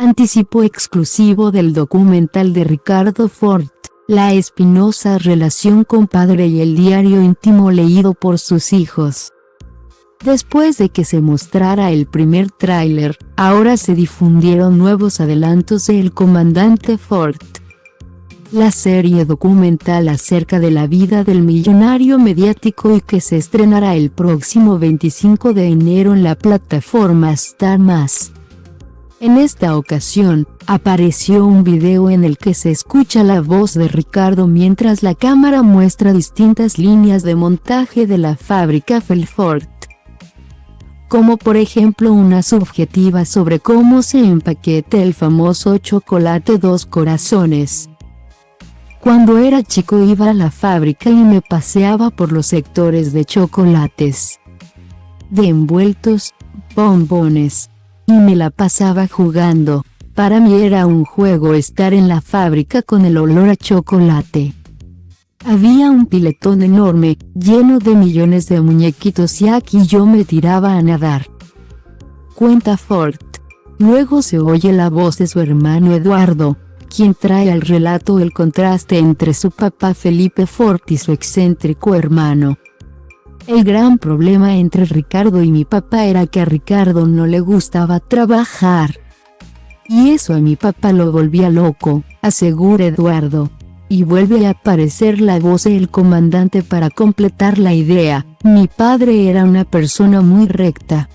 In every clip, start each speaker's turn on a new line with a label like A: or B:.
A: Anticipo exclusivo del documental de Ricardo Fort, la espinosa relación con padre y el diario íntimo leído por sus hijos. Después de que se mostrara el primer tráiler, ahora se difundieron nuevos adelantos de El Comandante Fort. La serie documental acerca de la vida del millonario mediático y que se estrenará el próximo 25 de enero en la plataforma Star+. En esta ocasión, apareció un video en el que se escucha la voz de Ricardo mientras la cámara muestra distintas líneas de montaje de la fábrica Fort, como por ejemplo una subjetiva sobre cómo se empaqueta el famoso chocolate Dos Corazones. Cuando era chico iba a la fábrica y me paseaba por los sectores de chocolates, de envueltos, bombones, y me la pasaba jugando. Para mí era un juego estar en la fábrica con el olor a chocolate. Había un piletón enorme, lleno de millones de muñequitos y aquí yo me tiraba a nadar. Cuenta Fort. Luego se oye la voz de su hermano Eduardo, quien trae al relato el contraste entre su papá Felipe Fort y su excéntrico hermano. El gran problema entre Ricardo y mi papá era que a Ricardo no le gustaba trabajar. Y eso a mi papá lo volvía loco, asegura Eduardo. Y vuelve a aparecer la voz del comandante para completar la idea. Mi padre era una persona muy recta.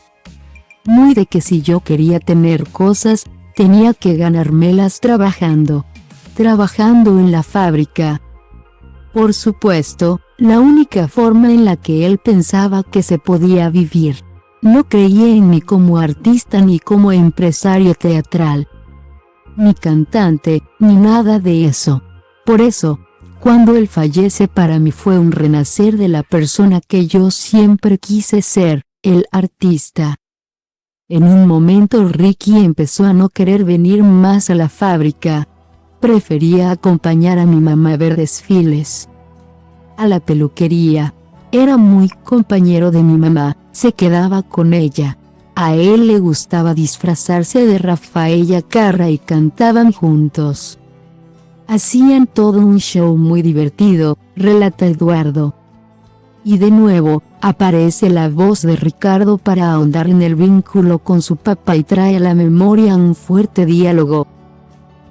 A: Muy de que si yo quería tener cosas, tenía que ganármelas trabajando. Trabajando en la fábrica. Por supuesto, la única forma en la que él pensaba que se podía vivir. No creía en mí como artista ni como empresario teatral, ni cantante, ni nada de eso. Por eso, cuando él fallece para mí fue un renacer de la persona que yo siempre quise ser, el artista. En un momento Ricky empezó a no querer venir más a la fábrica. Prefería acompañar a mi mamá a ver desfiles. A la peluquería. Era muy compañero de mi mamá, se quedaba con ella. A él le gustaba disfrazarse de Rafaela Carrà y cantaban juntos. Hacían todo un show muy divertido, relata Eduardo. Y de nuevo, aparece la voz de Ricardo para ahondar en el vínculo con su papá y trae a la memoria un fuerte diálogo.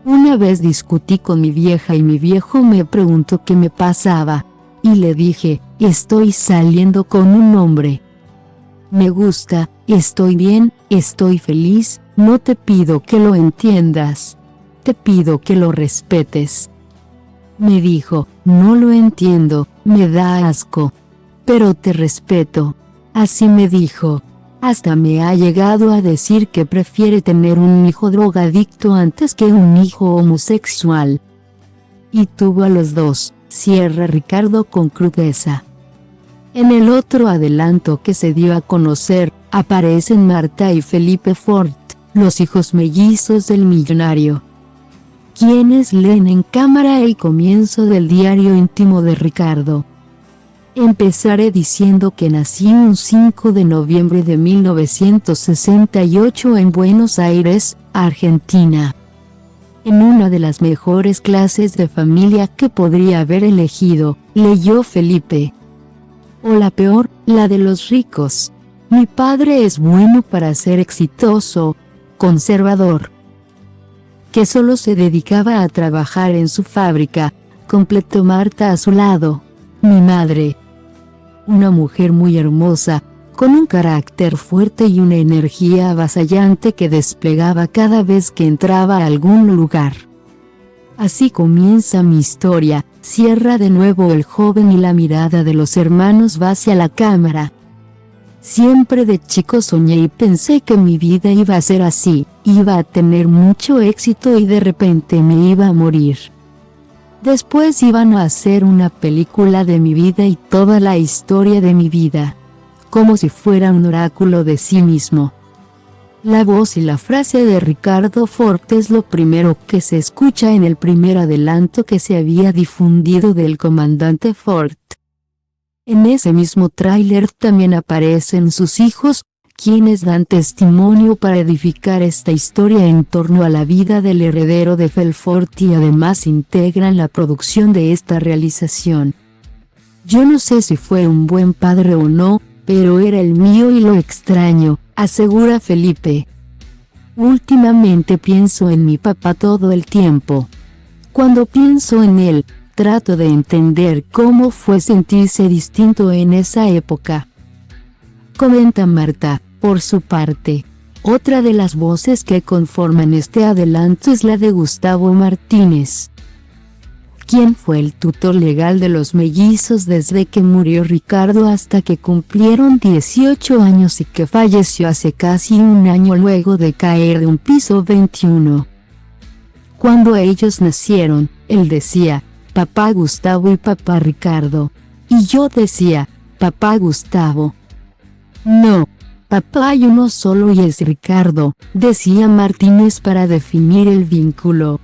A: Una vez discutí con mi vieja y mi viejo me preguntó qué me pasaba. Y le dije, estoy saliendo con un hombre. Me gusta, estoy bien, estoy feliz, no te pido que lo entiendas. Te pido que lo respetes. Me dijo, no lo entiendo, me da asco. Pero te respeto. Así me dijo. Hasta me ha llegado a decir que prefiere tener un hijo drogadicto antes que un hijo homosexual. Y tuvo a los dos, cierra Ricardo con crudeza. En el otro adelanto que se dio a conocer, aparecen Marta y Felipe Fort, los hijos mellizos del millonario, quienes leen en cámara el comienzo del diario íntimo de Ricardo. Empezaré diciendo que nací un 5 de noviembre de 1968 en Buenos Aires, Argentina. En una de las mejores clases de familia que podría haber elegido, leyó Felipe. O la peor, la de los ricos. Mi padre es bueno para ser exitoso, conservador. Que solo se dedicaba a trabajar en su fábrica, completó Marta a su lado. Mi madre. Una mujer muy hermosa, con un carácter fuerte y una energía avasallante que desplegaba cada vez que entraba a algún lugar. Así comienza mi historia, cierra de nuevo el joven y la mirada de los hermanos va hacia la cámara. Siempre de chico soñé y pensé que mi vida iba a ser así, iba a tener mucho éxito y de repente me iba a morir. Después iban a hacer una película de mi vida y toda la historia de mi vida, como si fuera un oráculo de sí mismo. La voz y la frase de Ricardo Fort es lo primero que se escucha en el primer adelanto que se había difundido del comandante Fort. En ese mismo tráiler también aparecen sus hijos, quienes dan testimonio para edificar esta historia en torno a la vida del heredero de Belfort y además integran la producción de esta realización. Yo no sé si fue un buen padre o no, pero era el mío y lo extraño, asegura Felipe. Últimamente pienso en mi papá todo el tiempo. Cuando pienso en él, trato de entender cómo fue sentirse distinto en esa época. Comenta Marta, por su parte. Otra de las voces que conforman este adelanto es la de Gustavo Martínez, quien fue el tutor legal de los mellizos desde que murió Ricardo hasta que cumplieron 18 años y que falleció hace casi un año luego de caer de un piso 21. Cuando ellos nacieron, él decía, papá Gustavo y papá Ricardo. Y yo decía, papá Gustavo. No, papá hay uno solo y es Ricardo, decía Martínez para definir el vínculo.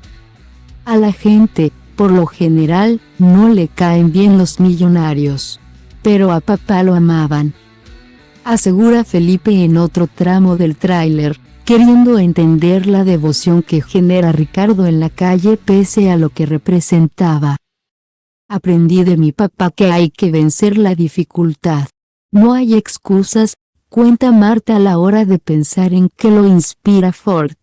A: A la gente, por lo general, no le caen bien los millonarios. Pero a papá lo amaban, asegura Felipe en otro tramo del tráiler, queriendo entender la devoción que genera Ricardo en la calle pese a lo que representaba. Aprendí de mi papá que hay que vencer la dificultad. No hay excusas, cuenta Marta a la hora de pensar en qué lo inspira Fort.